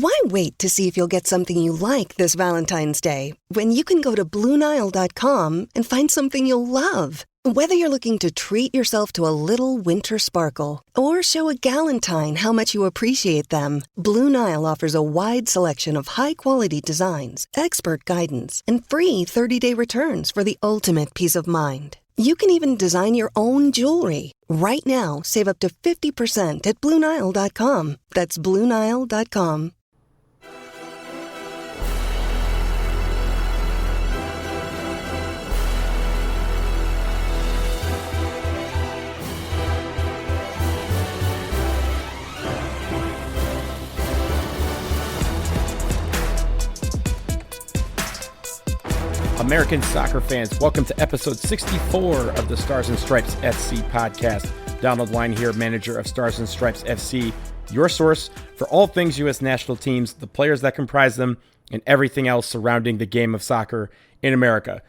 Why wait to see if you'll get something you like this Valentine's Day when you can go to BlueNile.com and find something you'll love? Whether you're looking to treat yourself to a little winter sparkle or show a galentine how much you appreciate them, Blue Nile offers a wide selection of high-quality designs, expert guidance, and free 30-day returns for the ultimate peace of mind. You can even design your own jewelry. Right now, save up to 50% at BlueNile.com. That's BlueNile.com. American soccer fans, welcome to episode 64 of the Stars and Stripes FC podcast. Donald Wine here, manager of Stars and Stripes FC, your source for all things U.S. national teams, the players that comprise them, and everything else surrounding the game of soccer in America.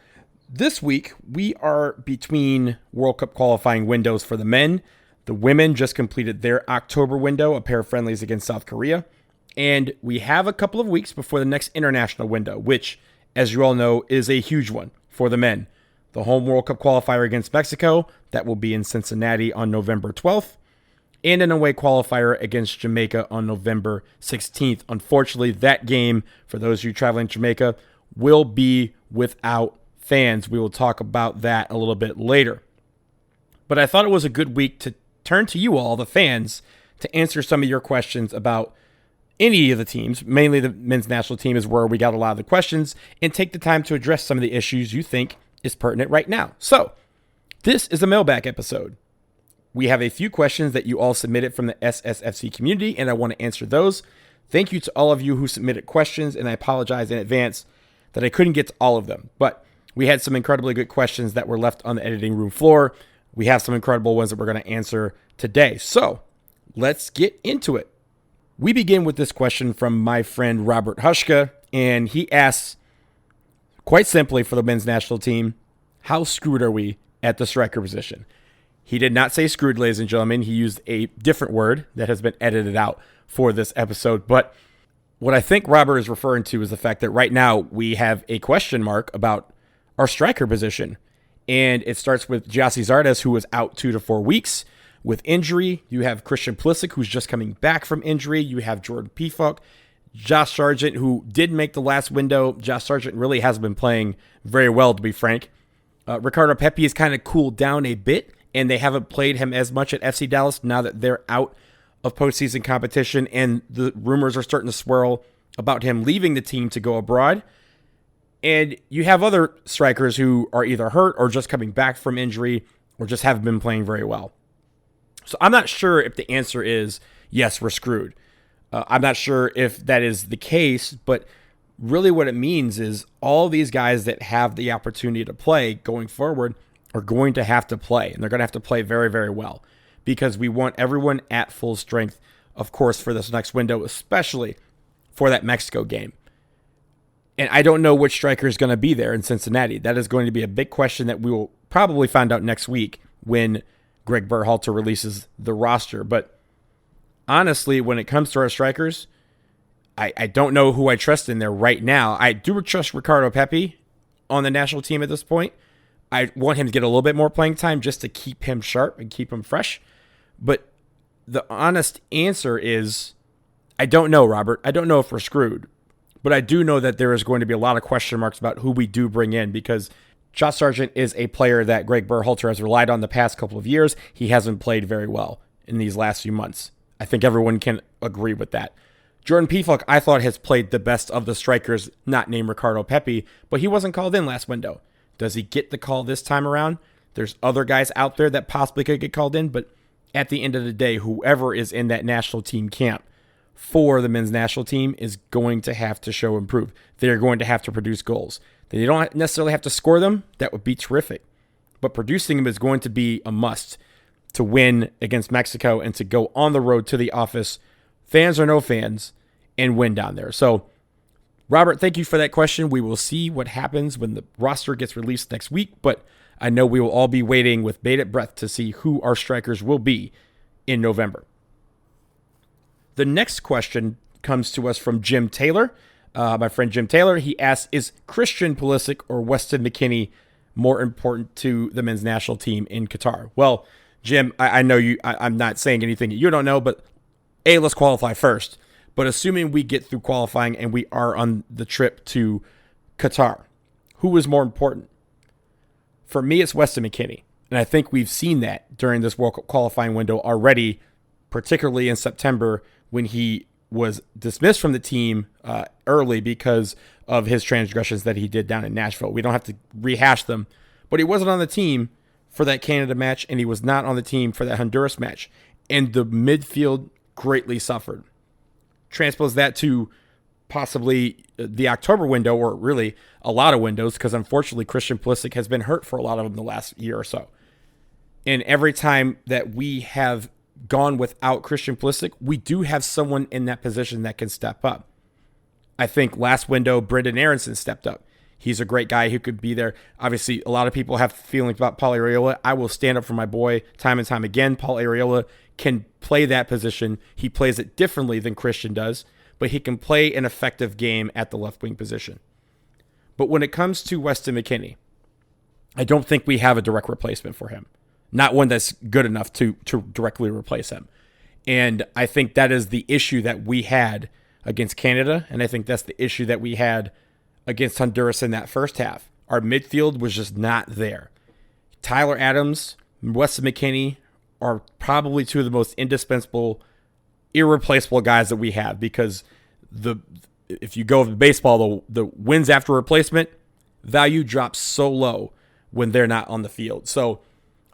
This week, we are between World Cup qualifying windows for the men. The women just completed their October window, a pair of friendlies against South Korea. And we have a couple of weeks before the next international window, which, as you all know, is a huge one for the men. The home World Cup qualifier against Mexico, that will be in Cincinnati on November 12th, and an away qualifier against Jamaica on November 16th. Unfortunately, that game, for those of you traveling to Jamaica, will be without fans. We will talk about that a little bit later. But I thought it was a good week to turn to you all, the fans, to answer some of your questions about any of the teams. Mainly the men's national team is where we got a lot of the questions, and take the time to address some of the issues you think is pertinent right now. So this is a mailbag episode. We have a few questions that you all submitted from the SSFC community, and I want to answer those. Thank you to all of you who submitted questions, and I apologize in advance that I couldn't get to all of them, but we had some incredibly good questions that were left on the editing room floor. We have some incredible ones that we're going to answer today. So let's get into it. We begin with this question from my friend Robert Hushka, and he asks, quite simply for the men's national team, how screwed are we at the striker position? He did not say screwed, ladies and gentlemen. He used a different word that has been edited out for this episode. But what I think Robert is referring to is the fact that right now we have a question mark about our striker position. And it starts with Gyasi Zardes, who was out 2 to 4 weeks with injury. You have Christian Pulisic, who's just coming back from injury. You have Jordan Pefok, Josh Sargent, who did make the last window. Josh Sargent really hasn't been playing very well, to be frank. Ricardo Pepi has kind of cooled down a bit, and they haven't played him as much at FC Dallas now that they're out of postseason competition, and the rumors are starting to swirl about him leaving the team to go abroad. And you have other strikers who are either hurt or just coming back from injury or just haven't been playing very well. So I'm not sure if the answer is, yes, we're screwed. I'm not sure if that is the case, but really what it means is all these guys that have the opportunity to play going forward are going to have to play, and they're going to have to play very, very well, because we want everyone at full strength, of course, for this next window, especially for that Mexico game. And I don't know which striker is going to be there in Cincinnati. That is going to be a big question that we will probably find out next week when Greg Berhalter releases the roster. But honestly, when it comes to our strikers, I don't know who I trust in there right now. I do trust Ricardo Pepi on the national team at this point. I want him to get a little bit more playing time just to keep him sharp and keep him fresh. But the honest answer is, I don't know, Robert. I don't know if we're screwed. But I do know that there is going to be a lot of question marks about who we do bring in, because Josh Sargent is a player that Greg Berhalter has relied on the past couple of years. He hasn't played very well in these last few months. I think everyone can agree with that. Jordan Pefok, I thought, has played the best of the strikers, not named Ricardo Pepi, but he wasn't called in last window. Does he get the call this time around? There's other guys out there that possibly could get called in, but at the end of the day, whoever is in that national team camp for the men's national team is going to have to show improve. They're going to have to produce goals. They don't necessarily have to score them. That would be terrific. But producing them is going to be a must to win against Mexico and to go on the road to the office, fans or no fans, and win down there. So, Robert, thank you for that question. We will see what happens when the roster gets released next week, but I know we will all be waiting with bated breath to see who our strikers will be in November. The next question comes to us from Jim Taylor. My friend Jim Taylor, he asks, is Christian Pulisic or Weston McKennie more important to the men's national team in Qatar? Well, Jim, I know you. I'm not saying anything you don't know, but let's qualify first. But assuming we get through qualifying and we are on the trip to Qatar, who is more important? For me, it's Weston McKennie. And I think we've seen that during this World Cup qualifying window already, particularly in September when he was dismissed from the team early because of his transgressions that he did down in Nashville. We don't have to rehash them, but he wasn't on the team for that Canada match, and he was not on the team for that Honduras match. And the midfield greatly suffered. Transpose that to possibly the October window, or really a lot of windows, because unfortunately Christian Pulisic has been hurt for a lot of them the last year or so. And every time that we have gone without Christian Pulisic, we do have someone in that position that can step up. I think last window, Brenden Aaronson stepped up. He's a great guy who could be there. Obviously, a lot of people have feelings about Paul Arriola. I will stand up for my boy time and time again. Paul Arriola can play that position. He plays it differently than Christian does, but he can play an effective game at the left wing position. But when it comes to Weston McKennie, I don't think we have a direct replacement for him. Not one that's good enough to directly replace him. And I think that is the issue that we had against Canada, and I think that's the issue that we had against Honduras in that first half. Our midfield was just not there. Tyler Adams, Weston McKennie are probably two of the most indispensable, irreplaceable guys that we have, because if you go with baseball, the wins after replacement value drops so low when they're not on the field. So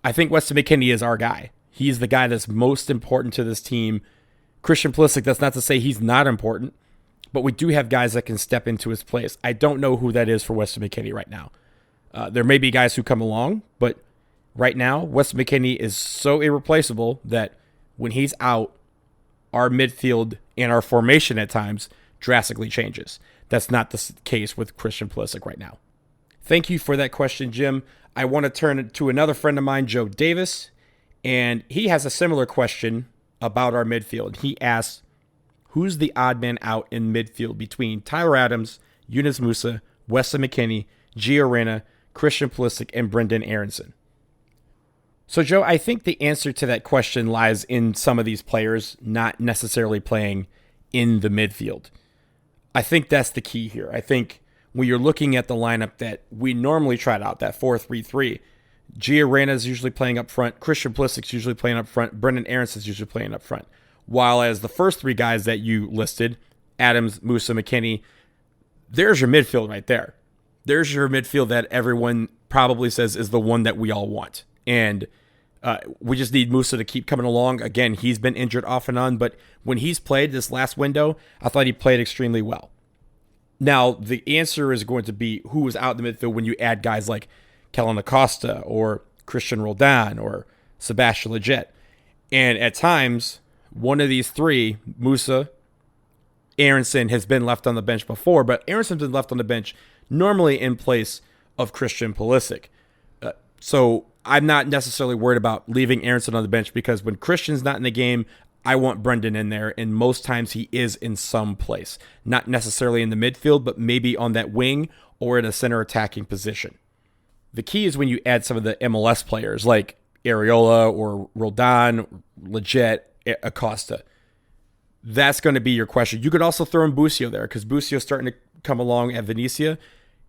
I think Weston McKennie is our guy. He's the guy that's most important to this team. Christian Pulisic, that's not to say he's not important, but we do have guys that can step into his place. I don't know who that is for Weston McKennie right now. There may be guys who come along, but right now, Weston McKennie is so irreplaceable that when he's out, our midfield and our formation at times drastically changes. That's not the case with Christian Pulisic right now. Thank you for that question, Jim. I want to turn to another friend of mine, Joe Davis, and he has a similar question about our midfield. He asks, who's the odd man out in midfield between Tyler Adams, Yunus Musah, Weston McKennie, Gio Reyna, Christian Pulisic, and Brenden Aaronson? So, Joe, I think the answer to that question lies in some of these players not necessarily playing in the midfield. I think that's the key here. I think when you're looking at the lineup that we normally tried out, that 4-3-3, Gio Reyna is usually playing up front, Christian Pulisic is usually playing up front, Brenden Aaronson is usually playing up front. While as the first three guys that you listed, Adams, Musah, McKennie, there's your midfield right there. There's your midfield that everyone probably says is the one that we all want. And we just need Musah to keep coming along. Again, he's been injured off and on, but when he's played this last window, I thought he played extremely well. Now, the answer is going to be who was out in the midfield when you add guys like Kellen Acosta or Christian Roldan or Sebastian Lletget. And at times, one of these three, Musah, Aaronson, has been left on the bench before, but Aaronson's been left on the bench normally in place of Christian Pulisic. So I'm not necessarily worried about leaving Aaronson on the bench, because when Christian's not in the game, I want Brenden in there, and most times he is in some place. Not necessarily in the midfield, but maybe on that wing or in a center attacking position. The key is when you add some of the MLS players like Arriola or Roldan, Lletget, Acosta. That's going to be your question. You could also throw in Busio there, because Busio's starting to come along at Venezia.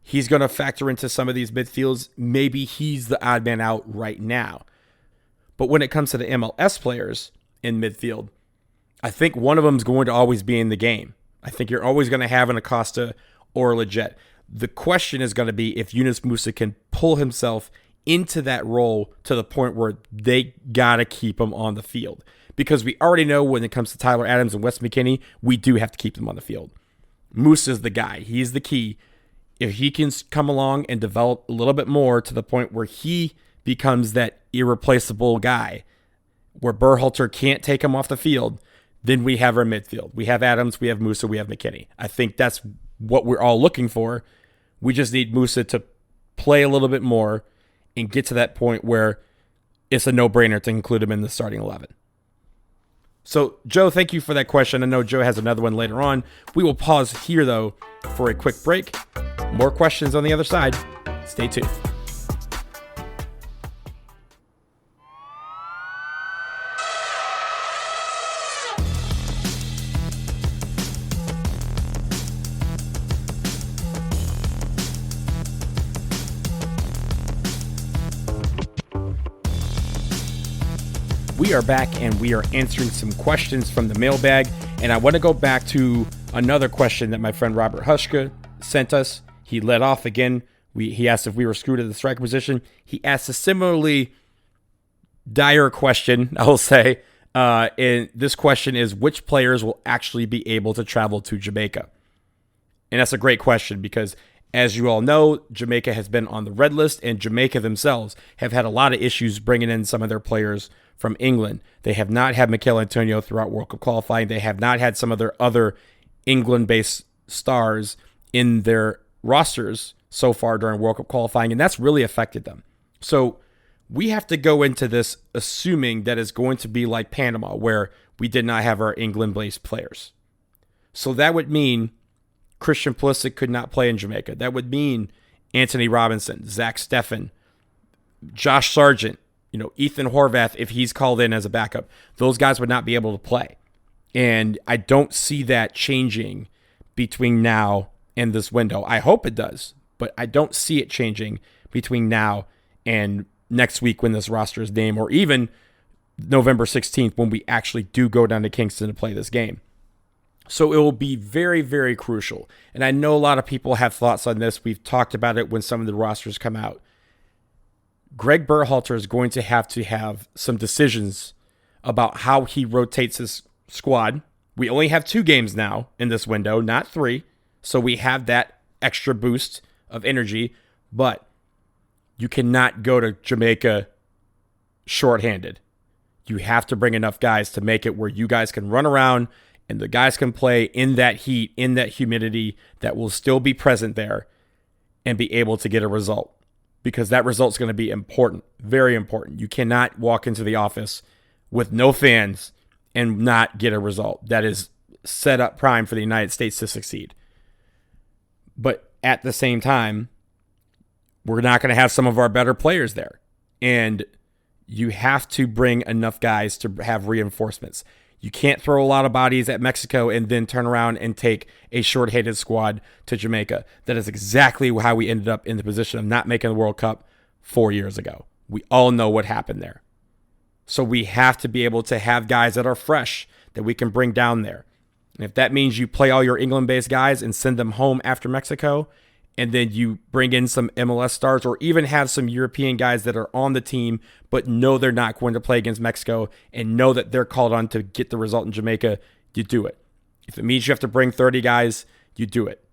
He's going to factor into some of these midfields. Maybe he's the odd man out right now. But when it comes to the MLS players in midfield, I think one of them is going to always be in the game. I think you're always going to have an Acosta or a Lletget. The question is going to be if Yunus Musah can pull himself into that role to the point where they got to keep him on the field. Because we already know when it comes to Tyler Adams and Weston McKennie, we do have to keep them on the field. Musah is the guy. He's the key. If he can come along and develop a little bit more to the point where he becomes that irreplaceable guy, where Berhalter can't take him off the field, then we have our midfield. We have Adams, we have Musah, we have McKennie. I think that's what we're all looking for. We just need Musah to play a little bit more and get to that point where it's a no-brainer to include him in the starting 11. So, Joe, thank you for that question. I know Joe has another one later on. We will pause here, though, for a quick break. More questions on the other side. Stay tuned. We are back and we are answering some questions from the mailbag. And I want to go back to another question that my friend Robert Hushka sent us. He led off again. He asked if we were screwed at the striker position. He asked a similarly dire question, I will say. And this question is, which players will actually be able to travel to Jamaica? And that's a great question because, as you all know, Jamaica has been on the red list, and Jamaica themselves have had a lot of issues bringing in some of their players from England. They have not had Mikel Antonio throughout World Cup qualifying. They have not had some of their other England-based stars in their rosters so far during World Cup qualifying, and that's really affected them. So we have to go into this assuming that it's going to be like Panama, where we did not have our England-based players. So that would mean Christian Pulisic could not play in Jamaica. That would mean Anthony Robinson, Zach Steffen, Josh Sargent, Ethan Horvath, if he's called in as a backup, those guys would not be able to play. And I don't see that changing between now and this window. I hope it does, but I don't see it changing between now and next week when this roster is named, or even November 16th when we actually do go down to Kingston to play this game. So it will be very, very crucial. And I know a lot of people have thoughts on this. We've talked about it when some of the rosters come out. Greg Berhalter is going to have some decisions about how he rotates his squad. We only have 2 games now in this window, not 3. So we have that extra boost of energy. But you cannot go to Jamaica shorthanded. You have to bring enough guys to make it where you guys can run around and the guys can play in that heat, in that humidity that will still be present there and be able to get a result. Because that result's going to be important, very important. You cannot walk into the office with no fans and not get a result. That is set up prime for the United States to succeed. But at the same time, we're not going to have some of our better players there. And you have to bring enough guys to have reinforcements. You can't throw a lot of bodies at Mexico and then turn around and take a short-handed squad to Jamaica. That is exactly how we ended up in the position of not making the World Cup 4 years ago. We all know what happened there. So we have to be able to have guys that are fresh that we can bring down there. And if that means you play all your England-based guys and send them home after Mexico, and then you bring in some MLS stars or even have some European guys that are on the team but know they're not going to play against Mexico and know that they're called on to get the result in Jamaica, you do it. If it means you have to bring 30 guys, you do it.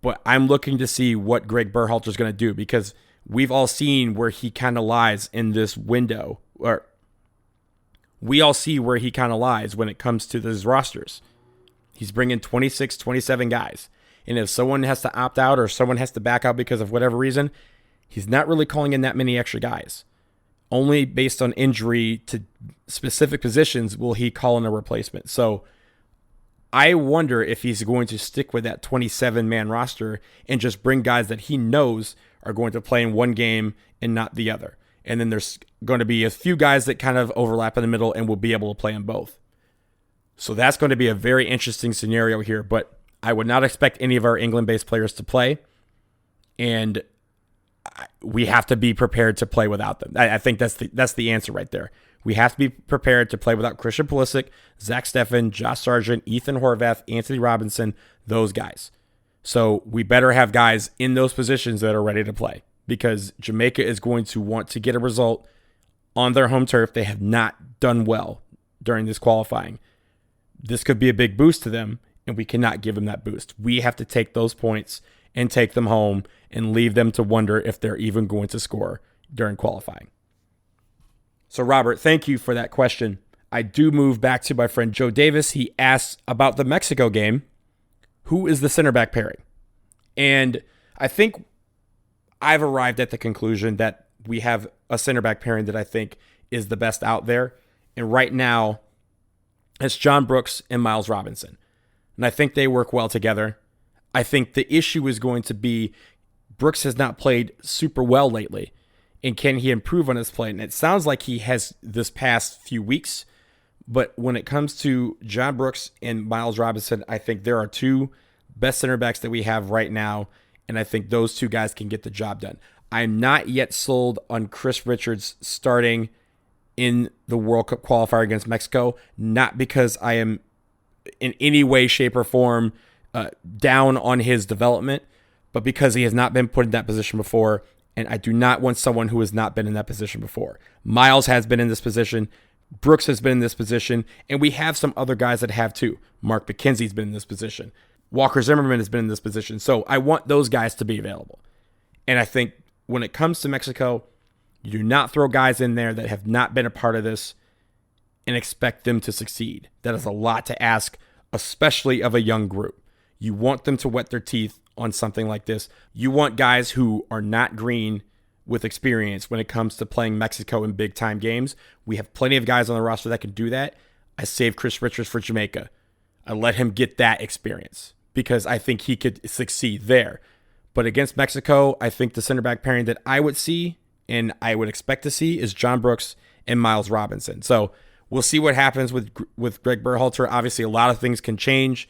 But I'm looking to see what Greg Berhalter is going to do because we've all seen where he kind of lies in this window. Or we all see where he kind of lies when it comes to his rosters. He's bringing 26, 27 guys. And if someone has to opt out or someone has to back out because of whatever reason, he's not really calling in that many extra guys. Only based on injury to specific positions will he call in a replacement. So I wonder if he's going to stick with that 27-man roster and just bring guys that he knows are going to play in one game and not the other. And then there's going to be a few guys that kind of overlap in the middle and will be able to play in both. So that's going to be a very interesting scenario here, but I would not expect any of our England-based players to play, and we have to be prepared to play without them. I think that's the answer right there. We have to be prepared to play without Christian Pulisic, Zach Steffen, Josh Sargent, Ethan Horvath, Anthony Robinson, those guys. So we better have guys in those positions that are ready to play because Jamaica is going to want to get a result on their home turf. They have not done well during this qualifying. This could be a big boost to them, and we cannot give them that boost. We have to take those points and take them home and leave them to wonder if they're even going to score during qualifying. So, Robert, thank you for that question. I do move back to my friend Joe Davis. He asks about the Mexico game. Who is the center back pairing? And I think I've arrived at the conclusion that we have a center back pairing that I think is the best out there. And right now, It's John Brooks and Miles Robinson. And I think they work well together. I think the issue is going to be Brooks has not played super well lately. And can he improve on his play? And it sounds like he has this past few weeks. But when it comes to John Brooks and Miles Robinson, I think there are two best center backs that we have right now. And I think those two guys can get the job done. I'm not yet sold on Chris Richards starting in the World Cup qualifier against Mexico, not because I am in any way, shape, or form down on his development, but because he has not been put in that position before, and I do not want someone who has not been in that position before. Miles has been in this position, Brooks has been in this position, and we have some other guys that have too. Mark McKenzie's been in this position. Walker Zimmerman has been in this position. So I want those guys to be available. And I think when it comes to Mexico, you do not throw guys in there that have not been a part of this and expect them to succeed. That is a lot to ask, especially of a young group. You want them to wet their teeth on something like this. You want guys who are not green with experience when it comes to playing Mexico in big-time games. We have plenty of guys on the roster that can do that. I saved Chris Richards for Jamaica. I let him get that experience because I think he could succeed there. But against Mexico, I think the center back pairing that I would see and I would expect to see is John Brooks and Miles Robinson. So we'll see what happens with Greg Berhalter. Obviously, a lot of things can change.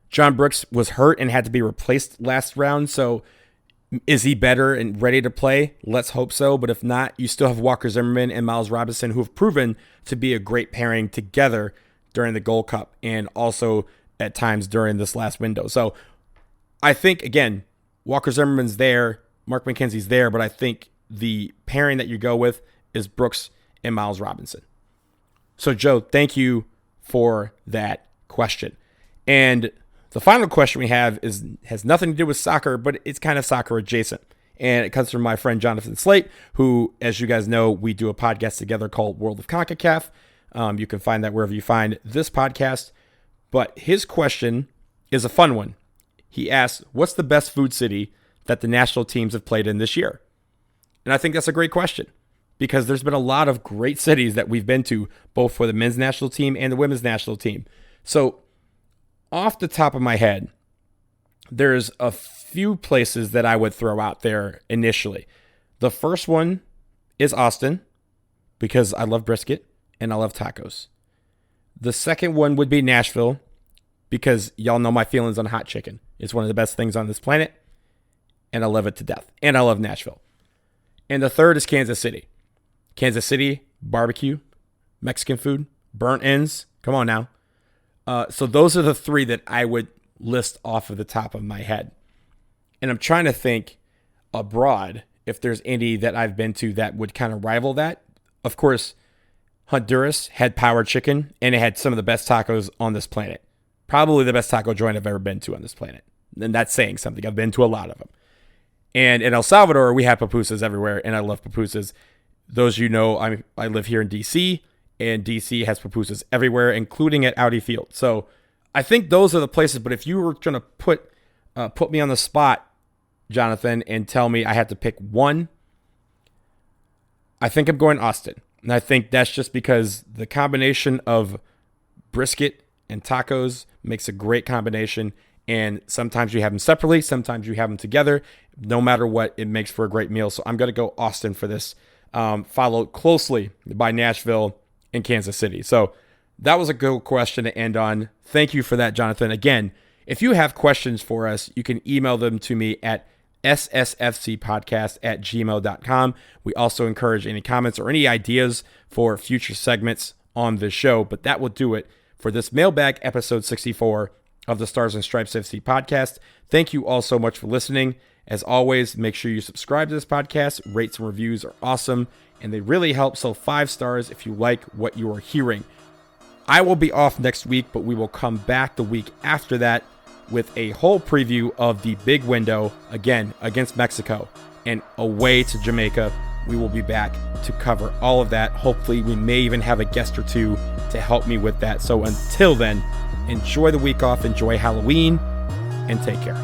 John Brooks was hurt and had to be replaced last round. So is he better and ready to play? Let's hope so. But if not, you still have Walker Zimmerman and Miles Robinson, who have proven to be a great pairing together during the Gold Cup and also at times during this last window. So I think, again, Walker Zimmerman's there, Mark McKenzie's there, but I think the pairing that you go with is Brooks and Miles Robinson. So, Joe, thank you for that question. And the final question we have has nothing to do with soccer, but it's kind of soccer adjacent. And it comes from my friend Jonathan Slate, who, as you guys know, we do a podcast together called World of CONCACAF. You can find that wherever you find this podcast. But his question is a fun one. He asks, what's the best food city that the national teams have played in this year? And I think that's a great question because there's been a lot of great cities that we've been to, both for the men's national team and the women's national team. So off the top of my head, there's a few places that I would throw out there initially. The first one is Austin because I love brisket and I love tacos. The second one would be Nashville because y'all know my feelings on hot chicken. It's one of the best things on this planet, and I love it to death. And I love Nashville. And the third is Kansas City. Kansas City, barbecue, Mexican food, burnt ends. Come on now. So those are the three that I would list off of the top of my head. And I'm trying to think abroad if there's any that I've been to that would kind of rival that. Of course, Honduras had power chicken, and it had some of the best tacos on this planet. Probably the best taco joint I've ever been to on this planet. And that's saying something. I've been to a lot of them. And in El Salvador, we have pupusas everywhere, and I love pupusas. Those you know, I live here in D.C., and D.C. has pupusas everywhere, including at Audi Field. So I think those are the places. But if you were going to put me on the spot, Jonathan, and tell me I had to pick one, I think I'm going Austin. And I think that's just because the combination of brisket and tacos makes a great combination. And sometimes you have them separately, sometimes you have them together. No matter what, it makes for a great meal. So I'm going to go Austin for this, followed closely by Nashville and Kansas City. So that was a good question to end on. Thank you for that, Jonathan. Again, if you have questions for us, you can email them to me at ssfcpodcast@gmail.com. We also encourage any comments or any ideas for future segments on this show. But that will do it for this mailbag episode 64 of the Stars and Stripes FC podcast. Thank you all so much for listening. As always, make sure you subscribe to this podcast. Rates and reviews are awesome, and they really help. So 5 stars if you like what you are hearing. I will be off next week, but we will come back the week after that with a whole preview of the big window, again, against Mexico and away to Jamaica. We will be back to cover all of that. Hopefully, we may even have a guest or two to help me with that. So until then, enjoy the week off, enjoy Halloween, and take care.